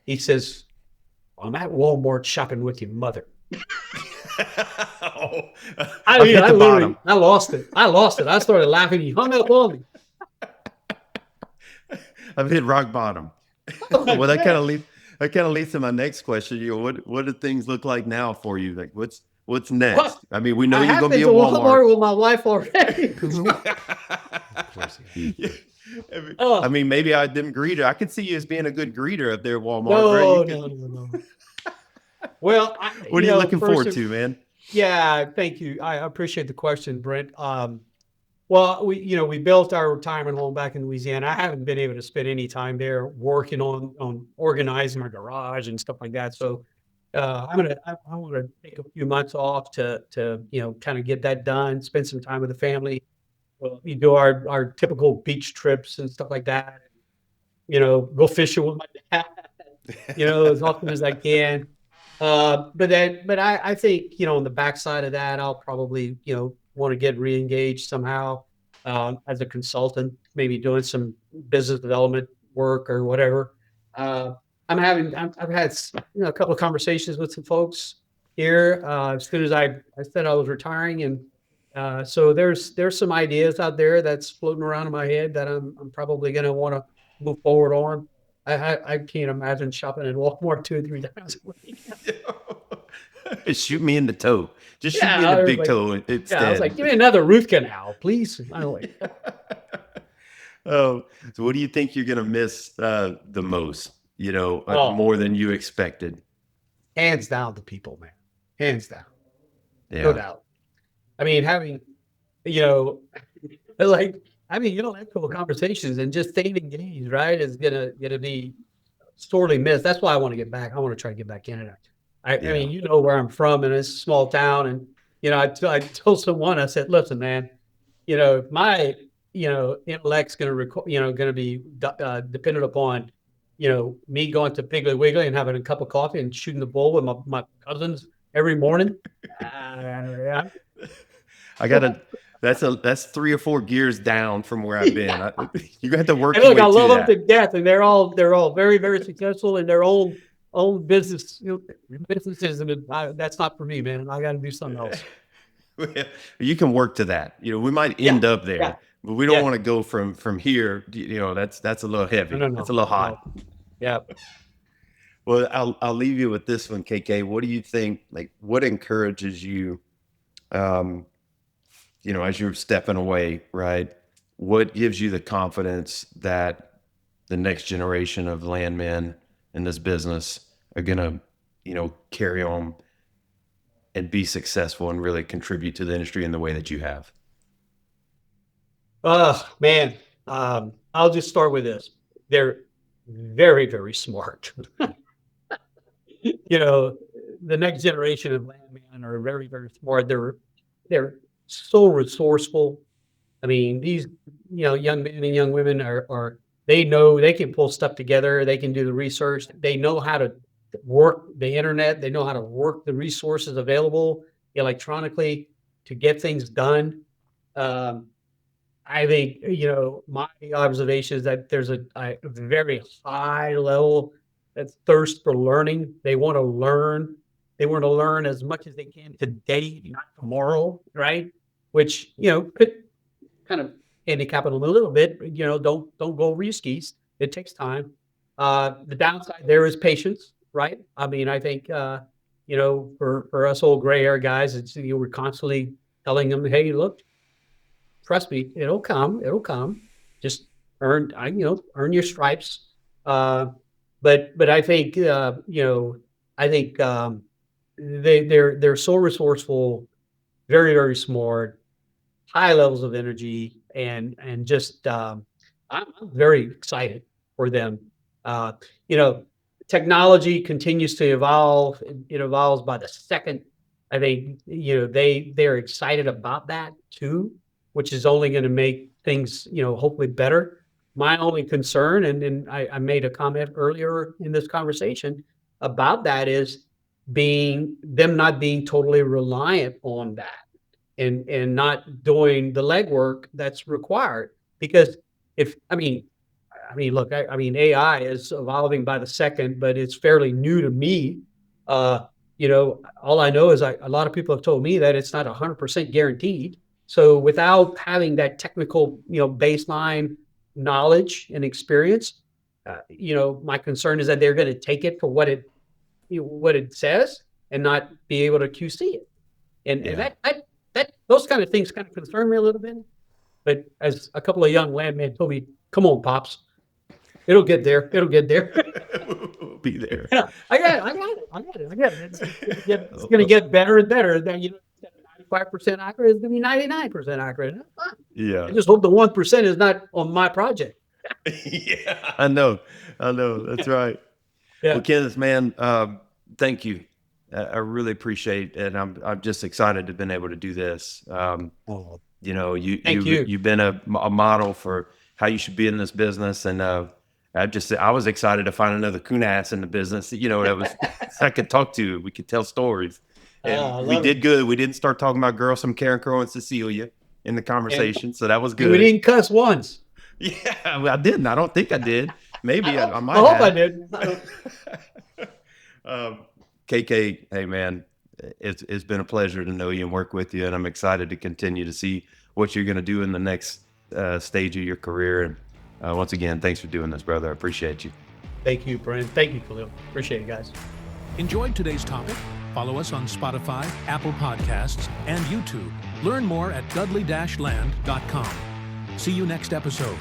He says, "I'm at Walmart shopping with your mother." I lost it. I started laughing. He hung up on me. I've hit rock bottom. Well, that kind of leads to my next question. What do things look like now for you? Like what's next? Well, I mean, we know you're gonna been be to at Walmart with my wife already. Of course. I mean, maybe I didn't greet her. I could see you as being a good greeter up there at Walmart. No. Well, what are you looking forward to, man? Yeah, thank you. I appreciate the question, Brent. Well, we built our retirement home back in Louisiana. I haven't been able to spend any time there working on organizing my garage and stuff like that. So I want to take a few months off to kind of get that done, spend some time with the family. We do our typical beach trips and stuff like that. Go fishing with my dad, as often as I can. But I think, on the backside of that, I'll probably, want to get re-engaged somehow, as a consultant, maybe doing some business development work or whatever. I've had, a couple of conversations with some folks here, as soon as I said I was retiring. And, so there's some ideas out there that's floating around in my head that I'm probably going to want to move forward on. I can't imagine shopping at Walmart 2 or 3 times a week. Shoot me in the toe. Just shoot me in the big toe instead. Yeah, I was like, give me another root canal, please. So what do you think you're going to miss the most, more than you expected? Hands down the people, man. Hands down. Yeah. No doubt. I mean, having, actual conversations and just staying engaged, right, is gonna be sorely missed. That's why I want to get back. I want to try to get back in it. I mean, where I'm from, and it's a small town, and I told someone, I said, "Listen, man, if my intellect's gonna be dependent upon me going to Piggly Wiggly and having a cup of coffee and shooting the bull with my cousins every morning." That's 3 or 4 gears down from where I've been. You have to work. And look, I love them to death, and they're all very, very successful in their own businesses, and that's not for me, man. I got to do something else. You can work to that. We might end up there, but we don't want to go from here. That's a little heavy. No. That's a little hot. No. Yeah. Well, I'll leave you with this one, KK. What do you think? Like, what encourages you? As you're stepping away, right? What gives you the confidence that the next generation of landmen in this business are going to, carry on and be successful and really contribute to the industry in the way that you have? Oh, man. I'll just start with this. They're very, very smart. The next generation of landmen are very, very smart. They're so resourceful. I mean, these, young men and young women they know they can pull stuff together. They can do the research. They know how to work the internet. They know how to work the resources available electronically to get things done. I think, my observation is that there's a very high level of thirst for learning. They want to learn. They want to learn as much as they can today, not tomorrow, right? Which, could kind of handicap them a little bit. Don't go over your skis. It takes time. The downside there is patience, right? I mean, I think, for us old gray hair guys, we're constantly telling them, hey, look, trust me, it'll come. Just earn your stripes. But I think, they're so resourceful, very, very smart, high levels of energy, and just I'm very excited for them. Technology continues to evolve. It evolves by the second. I think they're excited about that too, which is only going to make things hopefully better. My only concern, and I made a comment earlier in this conversation about that, is them not being totally reliant on that and not doing the legwork that's required. Because look, AI is evolving by the second, but it's fairly new to me. All I know is a lot of people have told me that it's not 100% guaranteed. So without having that technical, baseline knowledge and experience, my concern is that they're going to take it for what it says and not be able to QC it. And that those kind of things kind of concern me a little bit. But as a couple of young landmen told me, come on, Pops, it'll get there. We'll be there. Yeah, I got it. It's going to get better and better. Then 95% accurate is going to be 99% accurate. Yeah. I just hope the 1% is not on my project. Yeah, I know. That's right. Yeah. Well, Kenneth, man, thank you. I really appreciate it. And I'm just excited to have been able to do this. You've been a model for how you should be in this business. And I was excited to find another coon-ass in the business, that was I could talk to. We could tell stories. And we did good. We didn't start talking about girls from Karen Crow and Cecilia in the conversation. So that was good. We didn't cuss once. Yeah, I didn't. I don't think I did. Maybe I might I hope have. I did. KK, hey man, it's been a pleasure to know you and work with you, and I'm excited to continue to see what you're going to do in the next stage of your career. And once again, thanks for doing this, brother. I appreciate you. Thank you, Brent. Thank you, Khalil. Appreciate it, guys. Enjoyed today's topic? Follow us on Spotify, Apple Podcasts, and YouTube. Learn more at dudley-land.com. See you next episode.